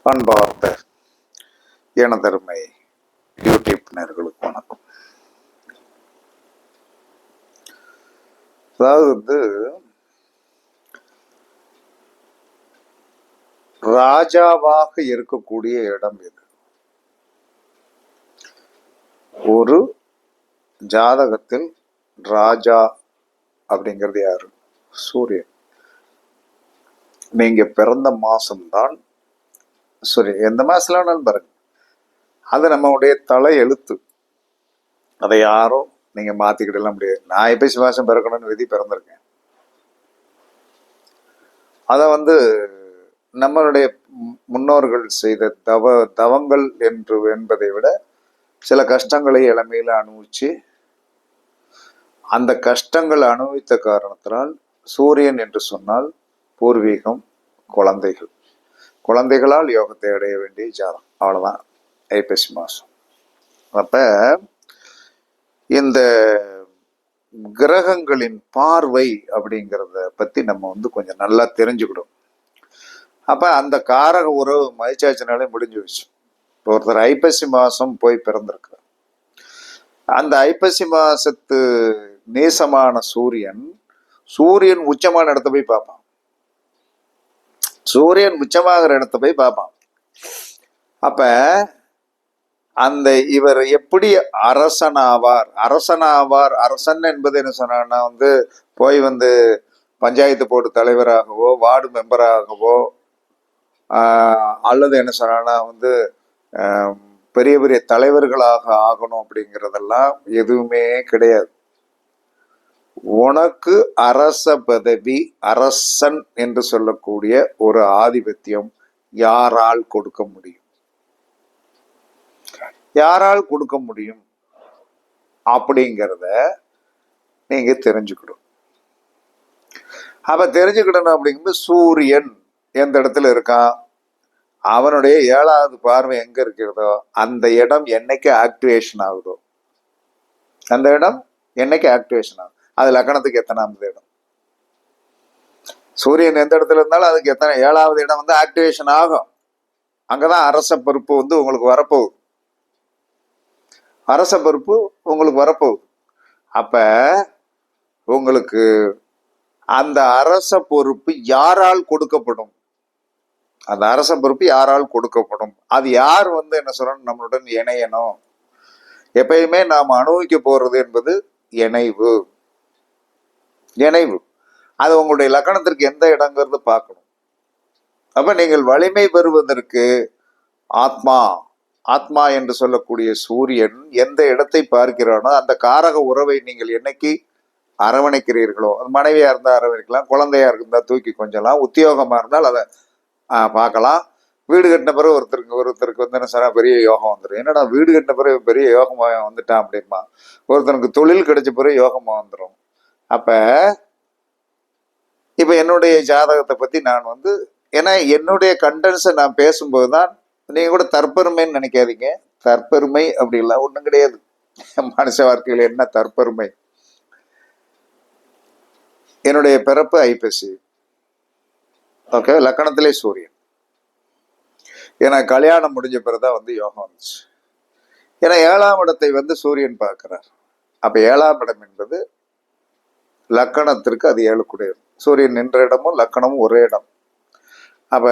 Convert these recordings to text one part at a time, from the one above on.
அன்பார்ந்த எனதருமை யூடியூப் நேயர்களுக்கு வணக்கம். அதாவது ராஜாவாக இருக்கக்கூடிய இடம் இது. ஒரு ஜாதகத்தில் ராஜா அப்படிங்கிறது யாரு? சூரியன். நீங்க பிறந்த மாசம்தான் சூரியன். எந்த மாசத்துல வேணாலும் பாருங்க, அது நம்மளுடைய தலை எழுத்து. அதை யாரும் நீங்க மாத்திக்கிடலாம் முடியாது. நான் ஐப்பசி மாசம் பிறக்கணும்னு விதி பிறந்திருக்கேன். அதை நம்மளுடைய முன்னோர்கள் செய்த தவங்கள் என்பதை விட சில கஷ்டங்களை இளமையில அனுபவிச்சு, அந்த கஷ்டங்கள் அனுபவித்த காரணத்தினால் சூரியன் என்று சொன்னால் பூர்வீகம், குழந்தைகளால் யோகத்தை அடைய வேண்டிய ஜாதகம். அவ்வளவுதான் ஐப்பசி மாசம். அப்ப இந்த கிரகங்களின் பார்வை அப்படிங்கிறத பத்தி நம்ம கொஞ்சம் நல்லா தெரிஞ்சுக்கிடும். அப்ப அந்த காரக உறவு மதிச்சாச்சினாலே முடிஞ்சு வச்சு. இப்போ ஒருத்தர் ஐப்பசி மாசம் போய் பிறந்திருக்கிறார். அந்த ஐப்பசி மாசத்து நேசமான சூரியன் உச்சமான இடத்த போய் பார்ப்பான். சூரியன் உச்சமாகிற இடத்த போய் பார்ப்பான். அப்ப அந்த இவர் எப்படி அரசனாவார்? அரசன் என்பது என்ன சொன்னா போய் பஞ்சாயத்து போர்டு தலைவராகவோ வார்டு மெம்பராகவோ அல்லது என்ன சொன்னா பெரிய பெரிய தலைவர்களாக ஆகணும் அப்படிங்கிறதெல்லாம் எதுவுமே கிடையாது. உனக்கு அரச பதவி, அரசன் என்று சொல்லக்கூடிய ஒரு ஆதிபத்தியம் யாரால் கொடுக்க முடியும்? அப்படிங்கிறத நீங்க தெரிஞ்சுக்கணும். அப்ப தெரிஞ்சுக்கிடணும் அப்படிங்கும்போது சூரியன் எந்த இடத்துல இருக்கான், அவனுடைய 7வது பார்வை எங்க இருக்கிறதோ அந்த இடம் என்னைக்கு ஆக்டிவேஷன் ஆகுதோ, அந்த இடம் என்னைக்கு ஆக்டிவேஷன் ஆகும், அது லக்னத்துக்கு எத்தனாவது இடம். சூரியன் எந்த இடத்துல இருந்தாலும் அதுக்கு 7வது இடம் ஆக்டிவேஷன் ஆகும். அங்கதான் அரச பொறுப்பு உங்களுக்கு வரப்போகுது. அப்ப உங்களுக்கு அந்த அரச பொறுப்பு யாரால் கொடுக்கப்படும்? அது யார் என்ன சொல்லணும்? நம்மளுடன் இணையணும். எப்பயுமே நாம் அனுபவிக்க போறது என்பது இணைவு. அது உங்களுடைய லக்னத்திற்கு எந்த இடங்கிறது பார்க்கணும். அப்ப நீங்கள் வலிமை பெறுவதற்கு ஆத்மா என்று சொல்லக்கூடிய சூரியன் எந்த இடத்தை பார்க்கிறானோ அந்த காரக உறவை நீங்கள் என்னைக்கு அரவணைக்கிறீர்களோ, அது மனைவியா இருந்தா அரவணைக்கலாம், குழந்தையா இருந்தா தூக்கி கொஞ்சலாம், உத்தியோகமா இருந்தால் அதை பார்க்கலாம். வீடு கட்டின பிறகு ஒருத்தருக்கு என்ன சொன்னா பெரிய யோகம் வந்துடும். என்னடா வீடு கட்டின பிறகு பெரிய யோகமா வந்துட்டான் அப்படிமா. ஒருத்தனுக்கு தொழில் கிடைச்ச பிறகு யோகமா வந்துடும். அப்ப இப்ப என்னுடைய ஜாதகத்தை பத்தி நான் ஏன்னா என்னுடைய கண்டென்ஸை நான் பேசும்போதுதான், நீங்க கூட தற்பெருமைன்னு நினைக்காதீங்க. தற்பெருமை அப்படி இல்லை, ஒண்ணும் கிடையாது. மனுஷ வாழ்க்கையில என்ன தற்பெருமை? என்னுடைய பிறப்பு ஐப்பசி, ஓகே, லக்கணத்திலே சூரியன். ஏன்னா கல்யாணம் முடிஞ்ச பிறகுதான் யோகம் வந்துச்சு. ஏன்னா 7ஆம் இடத்தை சூரியன் பார்க்கிறார். அப்ப 7ஆம் இடம் என்பது லக்கணத்திற்கு அது 7 சூரியன் நின்ற இடமும் லக்கணமும் ஒரே இடம். அப்ப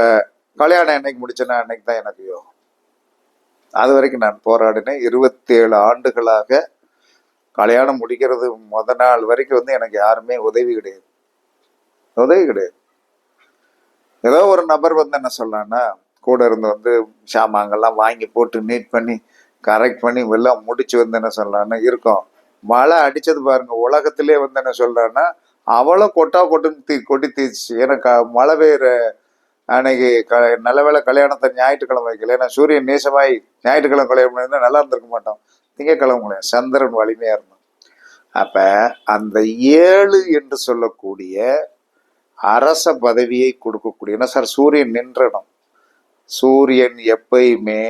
கல்யாணம் என்னைக்கு முடிச்சேன்னா அன்னைக்கு தான் எனக்கு யோகம். அது வரைக்கும் நான் போராடினேன். 27 ஆண்டுகளாக கல்யாணம் முடிக்கிறது நாள் வரைக்கும் எனக்கு யாருமே உதவி கிடையாது. ஏதோ ஒரு நபர் என்ன சொல்லலாம்னா கூட இருந்து சாமான்கள்லாம் வாங்கி போட்டு நீட் பண்ணி கரெக்ட் பண்ணி எல்லாம் முடிச்சு என்ன சொல்லலாம்னா இருக்கும். மழை அடிச்சது பாருங்க, உலகத்திலே என்ன சொல்றான்னா அவளும் கொட்டி தீச்சு. எனக்கு மழை பெய்யுற அன்னைக்கு நல்ல வேளை கல்யாணத்தை ஞாயிற்றுக்கிழமை வைக்கல. ஏன்னா சூரியன் நேசமாய் ஞாயிற்றுக்கிழமை கல்யாணம் பண்ணியிருந்தா நல்லா இருந்திருக்க மாட்டோம். திங்கக்கிழமை முடியும், சந்திரன் வலிமையா இருந்தோம். அப்ப அந்த 7 என்று சொல்லக்கூடிய அரச பதவியை கொடுக்கக்கூடிய, என்ன சார் சூரியன் நின்றணும். சூரியன் எப்பயுமே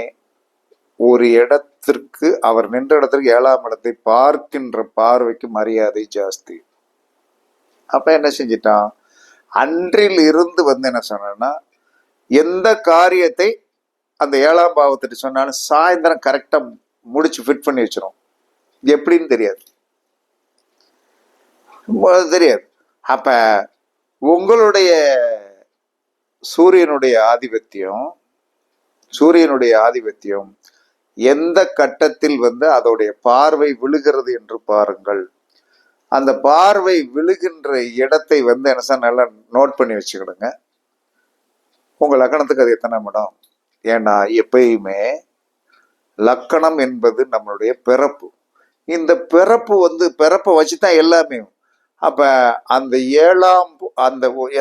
ஒரு இடத்திற்கு, அவர் நின்ற இடத்திற்கு 7ஆம் இடத்தை பார்க்கின்ற பார்வைக்கு மரியாதை ஜாஸ்தி. அப்ப என்ன செஞ்சிட்டான், அன்றில் இருந்து என்ன சொன்னா எந்த காரியத்தை அந்த 7ஆம் பாவத்திட்டு சொன்னாலும் சாயந்தரம் கரெக்டா முடிச்சு ஃபிட் பண்ணி வச்சிரும். எப்படின்னு தெரியாது. தெரியாது. அப்ப உங்களுடைய சூரியனுடைய ஆதிபத்தியம் எந்த கட்டத்தில் அதோடைய பார்வை விழுகிறது என்று பாருங்கள். அந்த பார்வை விழுகின்ற இடத்தை என்ன நல்லா நோட் பண்ணி வச்சுக்கிடுங்க. உங்க லக்கணத்துக்கு அது எத்தனை இடம்? ஏன்னா எப்பயுமே லக்கணம் என்பது நம்மளுடைய பிறப்பு. இந்த பிறப்பை வச்சுதான் எல்லாமே. அப்ப அந்த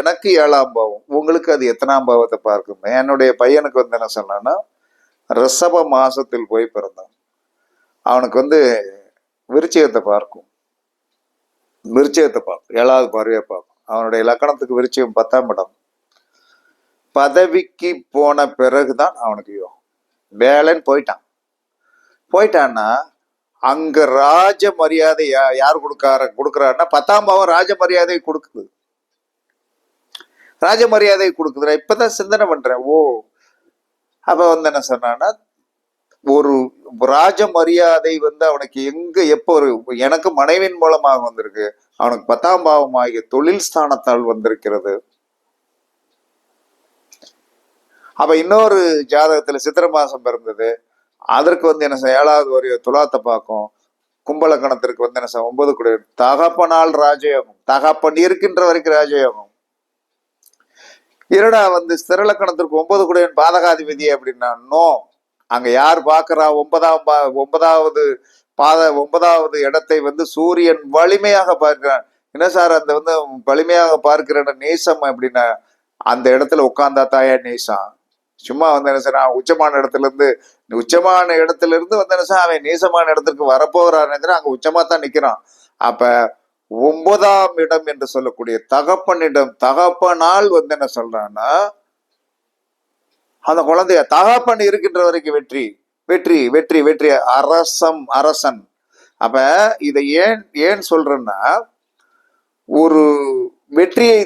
எனக்கு 7ஆம் பாவம், உங்களுக்கு அது எத்தனாம் பாவத்தை பார்க்கும்? என்னுடைய பையனுக்கு என்ன சொன்னா, ரிஷப மாசத்தில் போய் பிறந்தான். அவனுக்கு விருச்சிகத்தை பார்க்கும். 7ஆவது பார்வையை பார்க்கும். அவனுடைய லக்கணத்துக்கு விருச்சிகம் 10ஆம் இடம். பதவிக்கு போன பிறகுதான் அவனுக்கு யோகம். வேலைன்னு போயிட்டான்னா அங்க ராஜ மரியாதை யார் கொடுக்கறாருன்னா 10ஆம் பாவம் ராஜ மரியாதை கொடுக்குது. ராஜ மரியாதை கொடுக்குதுன்னா இப்பதான் சிந்தனை பண்றேன். அப்ப என்ன சொன்னா, ஒரு ராஜ மரியாதை அவனுக்கு எப்போ எனக்கு மனைவின் மூலமாக வந்திருக்கு. அவனுக்கு 10ஆம் பாவம் ஆகிய தொழில் ஸ்தானத்தால் வந்திருக்கிறது. அப்ப இன்னொரு ஜாதகத்துல சித்திரை மாசம் பிறந்தது. அதற்கு என்ன 7ஆவது வரைய துலாத்தை பார்க்கும். கும்பலக்கணத்திற்கு என்ன 9 கூட தகப்பனால் ராஜயோகம். தகப்பன் இருக்கின்ற வரைக்கும் ராஜயோகம். இரடா ஸ்திரலக்கணத்திற்கு 9 கூட பாதகாதிபதி அப்படின்னா நோ. அங்க யார் பார்க்கிறா? 9வது இடத்தை சூரியன் வலிமையாக பார்க்கிறான். என்ன சார் அந்த வலிமையாக பார்க்கிற நேசம் அப்படின்னா அந்த இடத்துல உட்கார்ந்தா தாயா நேசம். சும்மா என்ன சார் உச்சமான இடத்துல இருந்து அவன் நீசமான இடத்துக்கு வரப்போகிறான். அங்க உச்சமா தான் நிக்கிறான். அப்ப 9ஆம் இடம் என்று சொல்லக்கூடிய தகப்பனால் என்ன சொல்றான்னா, அந்த குழந்தைய தகப்பன் இருக்கின்ற வரைக்கும் வெற்றி வெற்றி வெற்றி வெற்றி அரசன். அப்ப இதை ஏன் சொல்றேன்னா, ஒரு வெற்றியை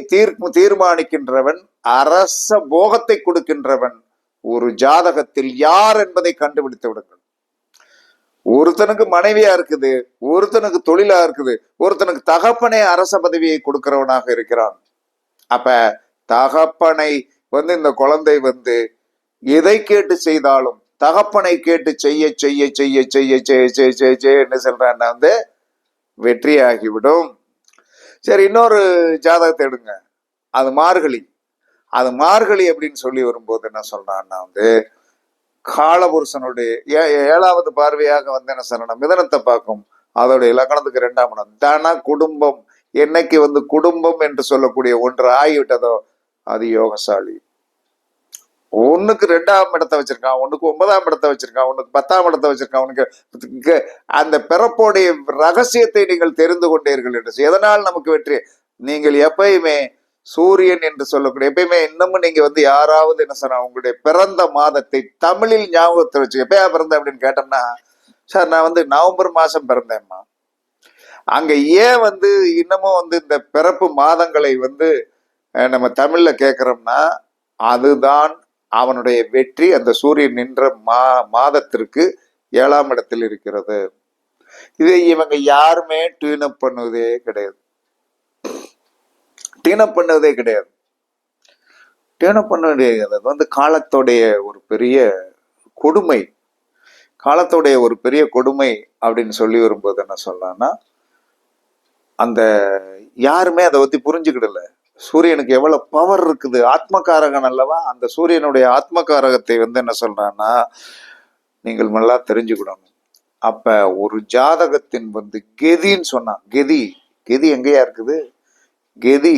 தீர்மானிக்கின்றவன், அரச போகத்தை கொடுக்கின்றவன் ஒரு ஜாதகத்தில் யார் என்பதை கண்டுபிடித்து விடுங்கள். ஒருத்தனுக்கு மனைவியா இருக்குது, ஒருத்தனுக்கு தொழிலா இருக்குது, ஒருத்தனுக்கு தகப்பனே அரச பதவியை கொடுக்கிறவனாக இருக்கிறான். அப்ப தகப்பனை இந்த குழந்தை எதை கேட்டு செய்தாலும் தகப்பனை கேட்டு செய்ய செய்ய செய்ய செய்ய செய்ய செய்ய செய்ய செய்ய என்ன சொல்றான்னா வெற்றியாகிவிடும். சரி, இன்னொரு ஜாதகத்தை எடுங்க. அது மார்கழி அப்படின்னு சொல்லி வரும்போது என்ன சொல்றான்னா காலபுருஷனுடைய 7ஆவது பார்வையாக என்ன சொல்லணும், மிதனத்தை பார்க்கும். அதோடைய இலக்கணத்துக்கு 2ஆம் இடம். தன குடும்பம் என்னைக்கு குடும்பம் என்று சொல்லக்கூடிய ஒன்று ஆகிவிட்டதோ அது யோகசாலி. ஒண்ணுக்கு 2ஆம் இடத்தை வச்சிருக்கான், ஒண்ணுக்கு 9ஆம் இடத்தை வச்சிருக்கான், ஒண்ணுக்கு 10ஆம் இடத்தை வச்சிருக்கான். உனக்கு அந்த பிறப்போடைய ரகசியத்தை நீங்கள் தெரிந்து கொண்டீர்கள் என்று. எதனால் நமக்கு வெற்றி? நீங்கள் எப்பயுமே சூரியன் என்று சொல்லக்கூடிய எப்பயுமே இன்னமும் நீங்க யாராவது என்ன சொன்னா உங்களுடைய பிறந்த மாதத்தை தமிழில் ஞாபகத்தை வச்சு எப்பயா பிறந்த அப்படின்னு கேட்டோம்னா, சார் நான் நவம்பர் மாசம் பிறந்தேம்மா. அங்க ஏன் இன்னமும் இந்த பிறப்பு மாதங்களை நம்ம தமிழ்ல கேட்கிறோம்னா, அதுதான் அவனுடைய வெற்றி. அந்த சூரியன் நின்ற மாதத்திற்கு 7ஆம் இடத்தில் இருக்கிறது. இதை இவங்க யாருமே டியூன் அப் பண்ணுவதே கிடையாது. டியூன் அப் பண்ண காலத்தோடைய ஒரு பெரிய கொடுமை. அப்படின்னு சொல்லி வரும்போது என்ன சொல்லலாம்னா, அந்த யாருமே அதை பத்தி புரிஞ்சுக்கிடல. சூரியனுக்கு எவ்வளவு பவர் இருக்குது, ஆத்மகாரகன் அல்லவா. அந்த சூரியனுடைய ஆத்மகாரகத்தை என்ன சொல்றான்னா நீங்கள் நல்லா தெரிஞ்சுக்கிடணும். அப்ப ஒரு ஜாதகத்தின் கெதின்னு சொன்னா, கெதி எங்கேயா இருக்குது? கெதி,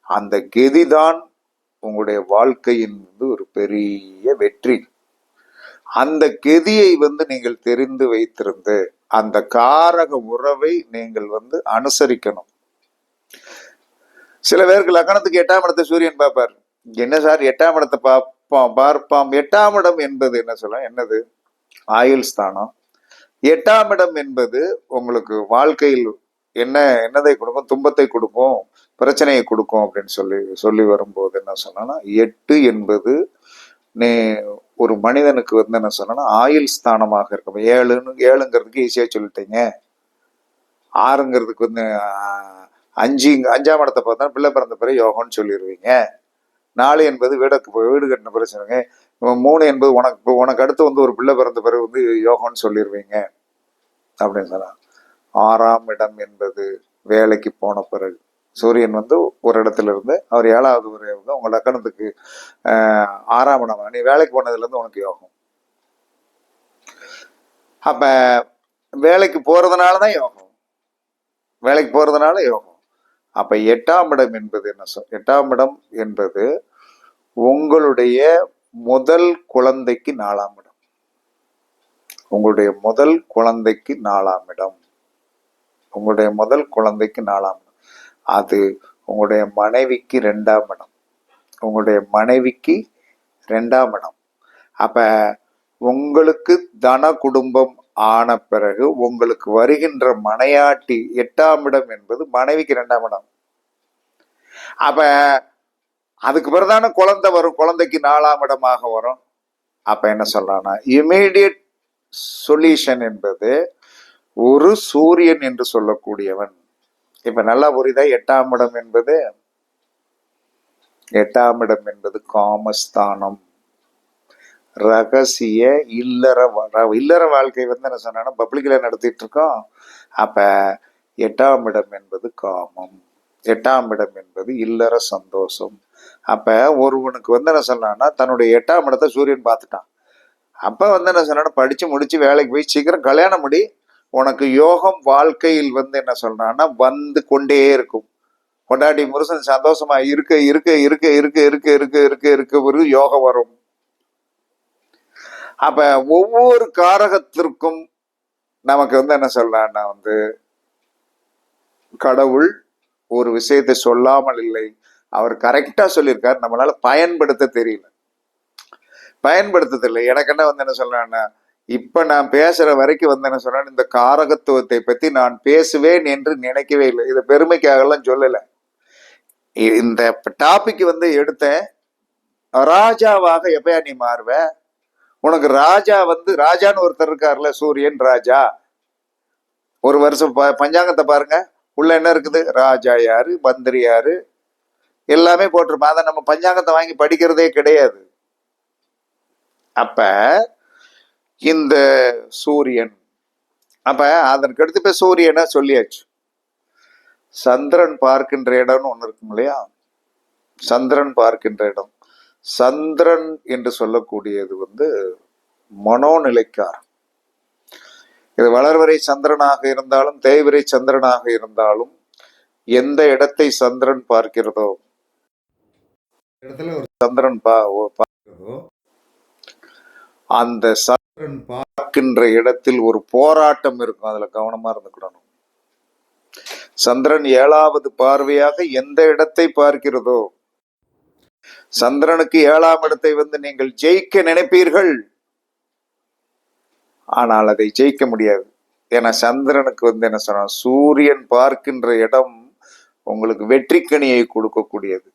அந்த கெதிதான் உங்களுடைய வாழ்க்கையின் ஒரு பெரிய வெற்றி. அந்த கெதியை நீங்கள் தெரிந்து வைத்திருந்து அந்த காரக உறவை நீங்கள் அனுசரிக்கணும். சில பேருக்கு லக்கணத்துக்கு 8ஆம் இடத்தை சூரியன் பார்ப்பார். என்ன சார் 8ஆம் இடத்தை பார்ப்பாம்? 8ஆம் இடம் என்பது என்ன சொல்ல, என்னது? ஆயுள் ஸ்தானம். 8ஆம் இடம் என்பது உங்களுக்கு வாழ்க்கையில் என்னதை கொடுக்கும்? துன்பத்தை கொடுக்கும், பிரச்சனையை கொடுக்கும் அப்படின்னு சொல்லி வரும்போது என்ன சொன்னா, 8 என்பது ஒரு மனிதனுக்கு வந்து என்ன சொன்னா ஆயுள் ஸ்தானமாக இருக்கும். ஏழுங்கிறதுக்கு ஈஸியா சொல்லிட்டீங்க. ஆறுங்கிறதுக்கு வந்து அஞ்சாம் இடத்தை பார்த்தா பிள்ளை பிறந்த பிறகு யோகம்னு சொல்லிடுவீங்க. 4 என்பது வீடு கட்டின பிறகு சொல்லுங்க. 3 என்பது உனக்கு அடுத்து வந்து ஒரு பிள்ளை பிறந்த பிறகு வந்து யோகம்னு சொல்லிடுவீங்க அப்படின்னு சொன்னா. 6ஆம் இடம் என்பது வேலைக்கு போன பிறகு சூரியன் வந்து ஒரு இடத்துல இருந்து அவர் 7வது ஒரு உங்க லக்கணத்துக்கு 6ஆம் இடம், நீ வேலைக்கு போனதுல இருந்து உனக்கு யோகம். அப்ப வேலைக்கு போறதுனாலதான் யோகம், வேலைக்கு போறதுனால யோகம். அப்ப 8ஆம் இடம் என்பது என்ன 8ஆம் இடம் என்பது உங்களுடைய முதல் குழந்தைக்கு 4ஆம் இடம். உங்களுடைய முதல் குழந்தைக்கு 4ஆம் இடம். உங்களுடைய முதல் குழந்தைக்கு 4ஆம் இடம். அது உங்களுடைய மனைவிக்கு 2ஆம் இடம். உங்களுடைய மனைவிக்கு 2ஆம் இடம். அப்ப உங்களுக்கு தன குடும்பம் ஆன பிறகு உங்களுக்கு வருகின்ற மனையாட்டி 8ஆம் இடம் என்பது மனைவிக்கு 2ஆம் இடம். அப்ப அதுக்கு பிறதான குழந்தை வரும், குழந்தைக்கு 4ஆம் இடமாக வரும். அப்ப என்ன சொல்றான்னா இமீடியட் சொல்யூஷன் என்பது ஒரு சூரியன் என்று சொல்லக்கூடியவன். இப்ப நல்லா புரியுதா? 8ஆம் இடம் என்பது, 8ஆம் இடம் என்பது காமஸ்தானம், ரகசிய இல்லற வாழ்க்கை வந்து என்ன சொன்னா பப்ளிக்ல நடத்திட்டு இருக்கோம். அப்ப 8ஆம் இடம் என்பது காமம், 8ஆம் இடம் என்பது இல்லற சந்தோஷம். அப்ப ஒருவனுக்கு வந்து என்ன சொன்னான்னா தன்னுடைய 8ஆம் இடத்தை சூரியன் பார்த்துட்டான். அப்ப வந்து என்ன சொன்னா படிச்சு முடிச்சு வேலைக்கு போய் சீக்கிரம் கல்யாணம் முடி, உனக்கு யோகம் வாழ்க்கையில் வந்து என்ன சொல்றான்னா வந்து கொண்டே இருக்கும். கொண்டாடி முருசன் சந்தோஷமா இருக்க இருக்க இருக்க இருக்க இருக்க இருக்க இருக்க இருக்க ஒரு யோகம் வரும். அப்ப ஒவ்வொரு காரகத்திற்கும் நமக்கு வந்து என்ன சொல்றான்னா வந்து கடவுள் ஒரு விஷயத்தை சொல்லாமல் இல்லை, அவர் கரெக்டா சொல்லியிருக்காரு. நம்மளால பயன்படுத்த தெரியல, பயன்படுத்த தெரியல. எனக்கு என்ன வந்து என்ன சொல்றான்னா இப்ப நான் பேசுற வரைக்கும் வந்து என்ன சொல்றேன், இந்த காரகத்துவத்தை பத்தி நான் பேசுவேன் என்று நினைக்கவே இல்லை. இதை பெருமைக்காகலாம் சொல்லல. இந்த டாபிக் வந்து எடுத்தேன், ராஜாவாக எப்பயா நீ மாறுவ? உனக்கு ராஜா வந்து ராஜான்னு ஒருத்தர் இருக்காருல்ல, சூரியன் ராஜா. ஒரு வருஷம் பஞ்சாங்கத்தை பாருங்க, உள்ள என்ன இருக்குது, ராஜா யாரு, மந்திரி யாரு, எல்லாமே போட்டிருப்போம். அதை நம்ம பஞ்சாங்கத்தை வாங்கி படிக்கிறதே கிடையாது. அப்ப இந்த சூரியன், அப்ப அதற்கு இப்ப சூரியனை சொல்லியாச்சு. சந்திரன் பார்க்கின்ற இடம்னு ஒண்ணு இருக்கும் இல்லையா, சந்திரன் பார்க்கின்ற இடம். சந்திரன் என்று சொல்லக்கூடியது வந்து மனோநிலைக்காரன். இது வளர்வரை சந்திரனாக இருந்தாலும் தேய்வரை சந்திரனாக இருந்தாலும் எந்த இடத்தை சந்திரன் பார்க்கிறதோ இடத்துல ஒரு சந்திரன் பார்க்கிறதோ அந்த சந்திரன் பார்க்கின்ற இடத்தில் ஒரு போராட்டம் இருக்கும். அதுல கவனமா இருந்துக்கணும். சந்திரன் 7வது பார்வையாக எந்த இடத்தை பார்க்கிறதோ, சந்திரனுக்கு 7ஆம் இடத்தை வந்து நீங்கள் ஜெயிக்க நினைப்பீர்கள், ஆனால் அதை ஜெயிக்க முடியாது. ஏன்னா சந்திரனுக்கு வந்து என்ன சொன்னா சூரியன் பார்க்கின்ற இடம் உங்களுக்கு வெற்றிக்கனியை கொடுக்கக்கூடியது.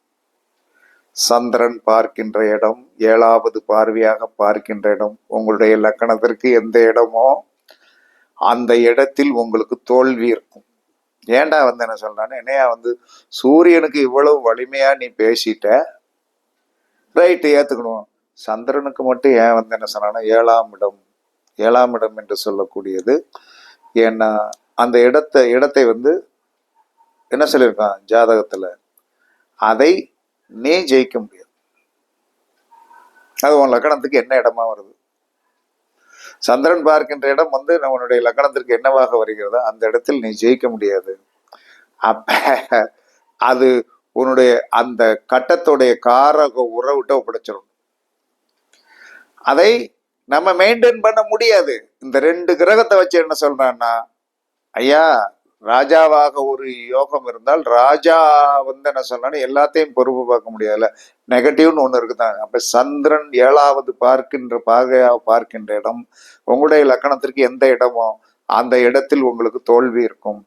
சந்திரன் பார்க்கின்ற இடம், 7வது பார்வையாக பார்க்கின்ற இடம், உங்களுடைய லக்கணத்திற்கு எந்த இடமோ அந்த இடத்தில் உங்களுக்கு தோல்வி இருக்கும். ஏன்டா வந்து என்ன சொல்றான்னு, என்னையா வந்து சூரியனுக்கு இவ்வளவு வலிமையா நீ பேசிட்ட, ரைட்டு ஏத்துக்கணும், சந்திரனுக்கு மட்டும் ஏன் வந்து என்ன சொன்னா 7ஆம் இடம், 7ஆம் இடம் என்று சொல்லக்கூடியது. ஏன்னா அந்த இடத்தை வந்து என்ன சொல்லியிருக்கான் ஜாதகத்துல, அதை நீ ஜெயிக்க முடியாது. அது உன் லக்கணத்துக்கு என்ன இடமா வருது, சந்திரன் பார்க்கின்ற இடம் வந்து நம்மளுடைய லக்கணத்திற்கு என்னவாக வருகிறதோ அந்த இடத்தில் நீ ஜெயிக்க முடியாது. அப்ப அது உன்னுடைய அந்த கட்டத்துடைய காரக உறவுட்ட ஒப்படைச்சிடும். அதை நம்ம மெயின்டைன் பண்ண முடியாது. இந்த 2 கிரகத்தை வச்சு என்ன சொல்றான்னா, ஐயா ராஜாவாக ஒரு யோகம் இருந்தால் ராஜா வந்து என்ன சொன்னாலும் எல்லாத்தையும் பொறுப்பு பார்க்க முடியாதுல்ல, நெகட்டிவ்னு ஒண்ணு இருக்குதான். அப்ப சந்திரன் 7வது பார்க்கின்ற இடம் உங்களுடைய லக்கணத்திற்கு எந்த இடமோ அந்த இடத்தில் உங்களுக்கு தோல்வி இருக்கும்,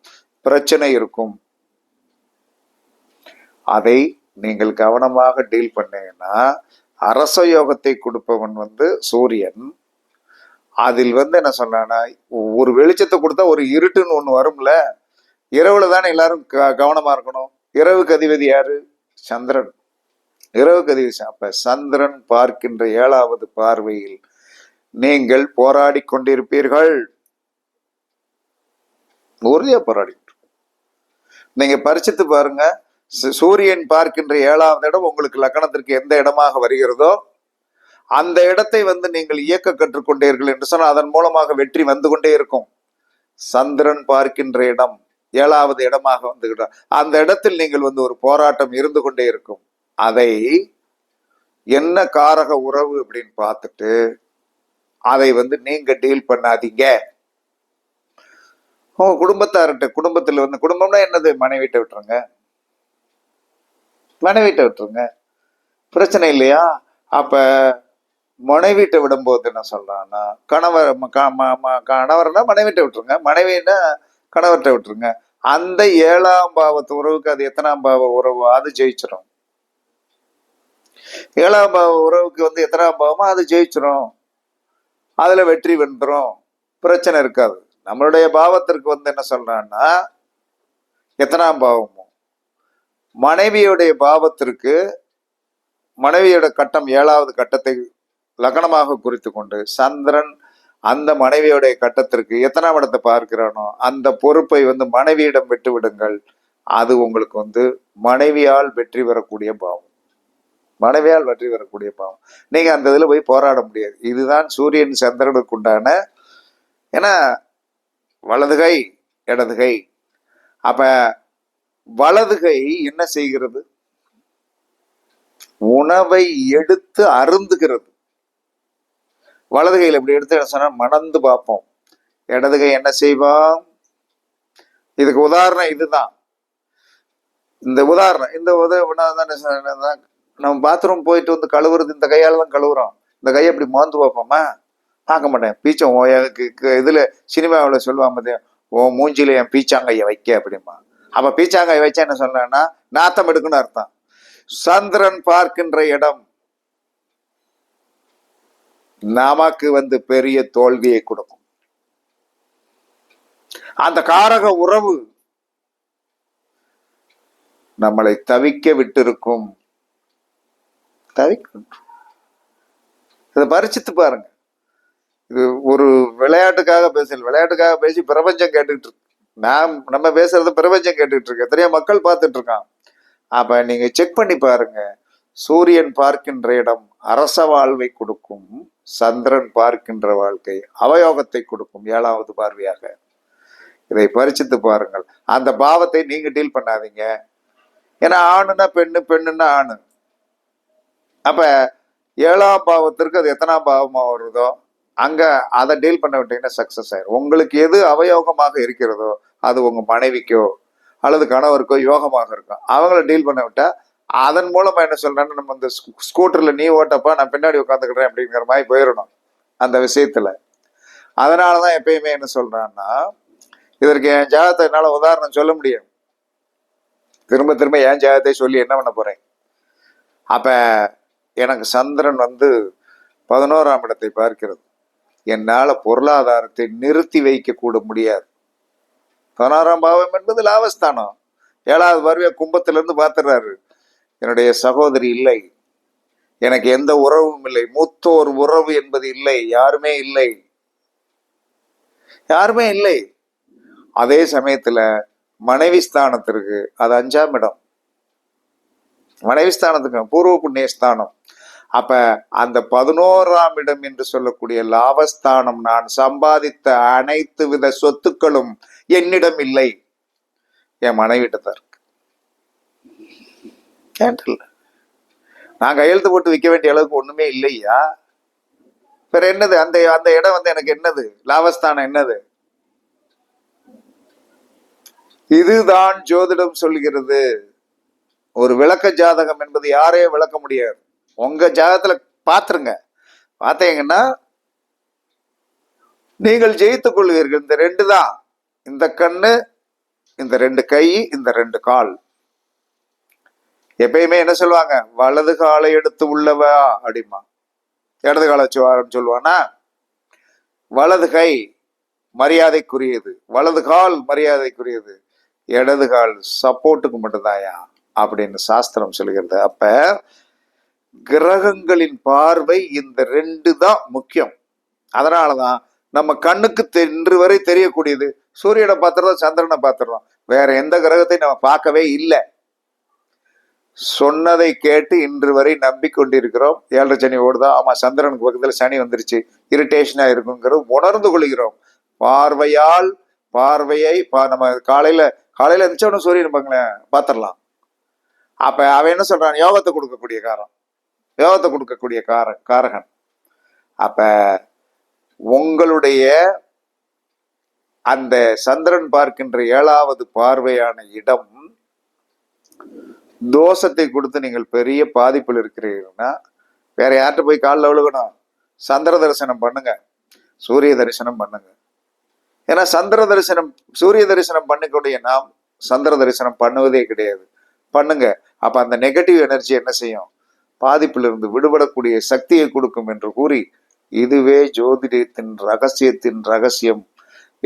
பிரச்சனை இருக்கும். அதை நீங்கள் கவனமாக டீல் பண்ணீங்கன்னா அரச யோகத்தை கொடுப்பவன் வந்து சூரியன். அதில் வந்து என்ன சொன்னா, ஒரு வெளிச்சத்தை கொடுத்தா ஒரு இருட்டுன்னு ஒண்ணு வரும்ல. இரவுல தானே எல்லாரும் கவனமா இருக்கணும். இரவுக்கு அதிபதி யாரு? சந்திரன். இரவுக்கு அதிபதி. அப்ப சந்திரன் பார்க்கின்ற 7வது பார்வையில் நீங்கள் போராடி கொண்டிருப்பீர்கள். உறுதியா போராடி. நீங்க பரிசித்து பாருங்க. சூரியன் பார்க்கின்ற 7வது இடம் உங்களுக்கு லக்னத்திற்கு எந்த இடமாக வருகிறதோ அந்த இடத்தை வந்து நீங்கள் இயக்க கற்றுக்கொண்டீர்கள் என்று சொன்னால் அதன் மூலமாக வெற்றி வந்து கொண்டே இருக்கும். சந்திரன் பார்க்கின்ற இடம் 7வது இடமாக வந்து அந்த இடத்தில் நீங்கள் வந்து ஒரு போராட்டம் இருந்து கொண்டே இருக்கும். அதை என்ன காரக உறவு அப்படின்னு பார்த்துட்டு அதை வந்து நீங்க டீல் பண்ணாதீங்க. உங்க குடும்பத்தார்கிட்ட, குடும்பத்துல வந்து, குடும்பம்னா என்னது? மனைவிட்ட விட்டுருங்க, மனைவிட்ட விட்டுருங்க, பிரச்சனை இல்லையா? அப்ப மனைவிட்ட விடும்போது என்ன சொல்றான்னா, கணவர்னா மனைவிட்ட விட்டுருங்க, மனைவின்னா கணவர்கிட்ட விட்டுருங்க. அந்த 7ஆம் பாவத்து உறவுக்கு அது எத்தனாம் பாவ உறவு? அது ஜெயிச்சிடும். 7ஆம் பாவ உறவுக்கு வந்து எத்தனாம் பாவமோ அது ஜெயிச்சிடும். அதுல வெற்றி வென்றும், பிரச்சனை இருக்காது. நம்மளுடைய பாவத்திற்கு வந்து என்ன சொல்றான்னா, எத்தனாம் பாவமோ மனைவியுடைய பாவத்திற்கு, மனைவியோட கட்டம் 7வது கட்டத்தை லக்னமாக குறித்து கொண்டு சந்திரன் அந்த மனைவியுடைய கட்டத்திற்கு எத்தனாம் இடத்தை பார்க்கிறானோ அந்த பொறுப்பை வந்து மனைவியிடம் விட்டு விடுங்கள். அது உங்களுக்கு வந்து மனைவியால் வெற்றி பெறக்கூடிய பாவம். மனைவியால் வெற்றி பெறக்கூடிய பாவம். நீங்க அந்த இதுல போய் போராட முடியாது. இதுதான் சூரியன் சந்திரனுக்கு உண்டான. ஏன்னா வலதுகை இடதுகை. அப்ப வலதுகை என்ன செய்கிறது? உணவை எடுத்து அருந்துகிறது. வலதுகையில் எப்படி எடுத்து சொன்னா மணந்து பார்ப்போம். இடதுகை என்ன செய்வோம்? இதுக்கு உதாரணம் இதுதான். இந்த உதாரணம் நம்ம பாத்ரூம் போயிட்டு வந்து கழுவுறது இந்த கையால தான் கழுவுறோம். இந்த கையை எப்படி மோந்து பார்ப்போமா? பார்க்க மாட்டேன். பீச்சம் இதுல சினிமாவில் சொல்லுவாங்க, ஓ மூஞ்சில என் பீச்சாங்கையை வைக்க அப்படிமா. அப்ப பீச்சாங்காய் வச்சா என்ன சொன்னா நாத்தம் எடுக்குன்னு அர்த்தம். சந்திரன் பார்க்கின்ற இடம் நமக்கு வந்து பெரிய தோல்வியை கொடுக்கும். அந்த காரக உறவு நம்மளை தவிக்க விட்டிருக்கும். இதை பரிசித்து பாருங்க. இது ஒரு விளையாட்டுக்காக பேசல. விளையாட்டுக்காக பேசி பிரபஞ்சம் கேட்டுக்கிட்டு இருக்கு. நம்ம பேசுறது பிரபஞ்சம் கேட்டுக்கிட்டு இருக்கு. எத்தனையோ மக்கள் பார்த்துட்டு இருக்கான். அப்ப நீங்க செக் பண்ணி பாருங்க. சூரியன் பார்க்கின்ற இடம் அரச வாழ்வை கொடுக்கும். சந்திரன் பார்க்கின்ற வாழ்க்கை அவயோகத்தை கொடுக்கும் 7வது பார்வையாக. இதை பரிசித்து பாருங்கள். அந்த பாவத்தை நீங்க டீல் பண்ணாதீங்க. ஏன்னா ஆணுன்னா பெண்ணு, பெண்ணுன்னா ஆணு. அப்ப 7ஆம் பாவத்திற்கு அது எத்தனாம் பாவமா வருதோ அங்க அதை டீல் பண்ண விட்டீங்கன்னா சக்சஸ் ஆயிரும். உங்களுக்கு எது அவயோகமாக இருக்கிறதோ அது உங்க மனைவிக்கோ அல்லது கணவருக்கோ யோகமாக இருக்கும். அவங்கள டீல் பண்ண விட்டா அதன் மூலமா என்ன சொல்றான்னு, நம்ம இந்த ஸ்கூட்டர்ல நீ ஓட்டப்பா நான் பின்னாடி உட்காந்துக்கிறேன் அப்படிங்கிற மாதிரி போயிடணும் அந்த விஷயத்துல. அதனாலதான் எப்பயுமே என்ன சொல்றான்னா, இதற்கு என் ஜாதகத்தை என்னால உதாரணம் சொல்ல முடியும். திரும்ப திரும்ப என் ஜாதகத்தை சொல்லி என்ன பண்ண போறேன்? அப்ப எனக்கு சந்திரன் வந்து 11ஆம் இடத்தை பார்க்கிறது. என்னால பொருளாதாரத்தை நிறுத்தி வைக்க கூட முடியாது. 16ஆம் பாவம் என்பது லாபஸ்தானம். 7வது பார்வையா கும்பத்திலிருந்து பார்த்துறாரு. என்னுடைய சகோதரி இல்லை, எனக்கு எந்த உறவும் இல்லை, மூத்தோர் உறவு என்பது இல்லை, யாருமே இல்லை, யாருமே இல்லை. அதே சமயத்துல மனைவி ஸ்தானத்திற்கு அது 5ஆம் இடம். மனைவி ஸ்தானத்துக்கு பூர்வ புண்ணிய ஸ்தானம். அப்ப அந்த 11ஆம் இடம் என்று சொல்லக்கூடிய லாபஸ்தானம், நான் சம்பாதித்த அனைத்து வித சொத்துக்களும் என்னிடம் இல்லை, என் மனைவிட்ட தான் இருக்கு. நான் கையெழுத்து போட்டு விற்க வேண்டிய அளவுக்கு ஒண்ணுமே இல்லையா? வேற என்னது? அந்த அந்த இடம் வந்து எனக்கு என்னது? லாபஸ்தானம் என்னது? இதுதான் ஜோதிடம் சொல்கிறது. ஒரு விளக்க ஜாதகம் என்பது யாரையும் விளக்க முடியாது. உங்க ஜாதகத்துல பாத்துருங்க. பார்த்தீங்கன்னா நீங்கள் ஜெயித்துக் கொள்வீர்கள். இந்த 2 தான், இந்த கண்ணு, இந்த 2 கை, இந்த 2 கால். எப்பயுமே என்ன சொல்லுவாங்க, வலது காலை எடுத்து உள்ளவா அப்படிமா. இடது காலை வச்சு சொல்லுவானா, வலது கை மரியாதைக்குரியது, வலது கால் மரியாதைக்குரியது, இடது கால் சப்போர்ட்டுக்கு மட்டும்தாயா அப்படின்னு சாஸ்திரம் சொல்லுகிறது. அப்ப கிரகங்களின் பார்வை இந்த 2 தான் முக்கியம். அதனாலதான் நம்ம கண்ணுக்கு இன்று வரை தெரியக்கூடியது சூரியனை பார்த்துறோம், சந்திரனை பார்த்துறோம், வேற எந்த கிரகத்தையும் நம்ம பார்க்கவே இல்லை. சொன்னதை கேட்டு இன்று வரை நம்பிக்கொண்டிருக்கிறோம். 7.5 சனி ஓடுதா, ஆமா சந்திரனுக்கு பக்கத்துல சனி வந்துருச்சு, இரிட்டேஷனா இருக்குங்கிறது உணர்ந்து கொள்கிறோம். பார்வையை நம்ம காலையில இருந்துச்சோன்னு சூரியன் பாங்களேன் பார்த்துடலாம். அப்ப அவன் என்ன சொல்றான், யோகத்தை கொடுக்கக்கூடிய காரகன். அப்ப உங்களுடைய அந்த சந்திரன் பார்க்கின்ற 7வது பார்வையான இடம் தோஷத்தை கொடுத்து நீங்கள் பெரிய பாதிப்பில் இருக்கிறீங்கன்னா வேற யார்கிட்ட போய் காலில் விழுகணும்? சந்திர தரிசனம் பண்ணுங்க, சூரிய தரிசனம் பண்ணுங்க. ஏன்னா சூரிய தரிசனம் பண்ணக்கூடிய நாம் சந்திர தரிசனம் பண்ணுவதே கிடையாது. பண்ணுங்க. அப்ப அந்த நெகட்டிவ் எனர்ஜி என்ன செய்யும்? பாதிப்பிலிருந்து விடுபடக்கூடிய சக்தியை கொடுக்கும் என்று கூறி, இதுவே ஜோதிடத்தின் ரகசியம்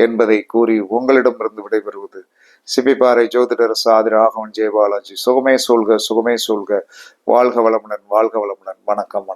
என்பதை கூறி உங்களிடமிருந்து விடைபெறுவது சிப்பிப்பாறை ஜோதிடர் சாதி ராகவன் ஜெயபாலாஜி. சுகமே சொல்க, வாழ்க வளமுடன். வணக்கம்.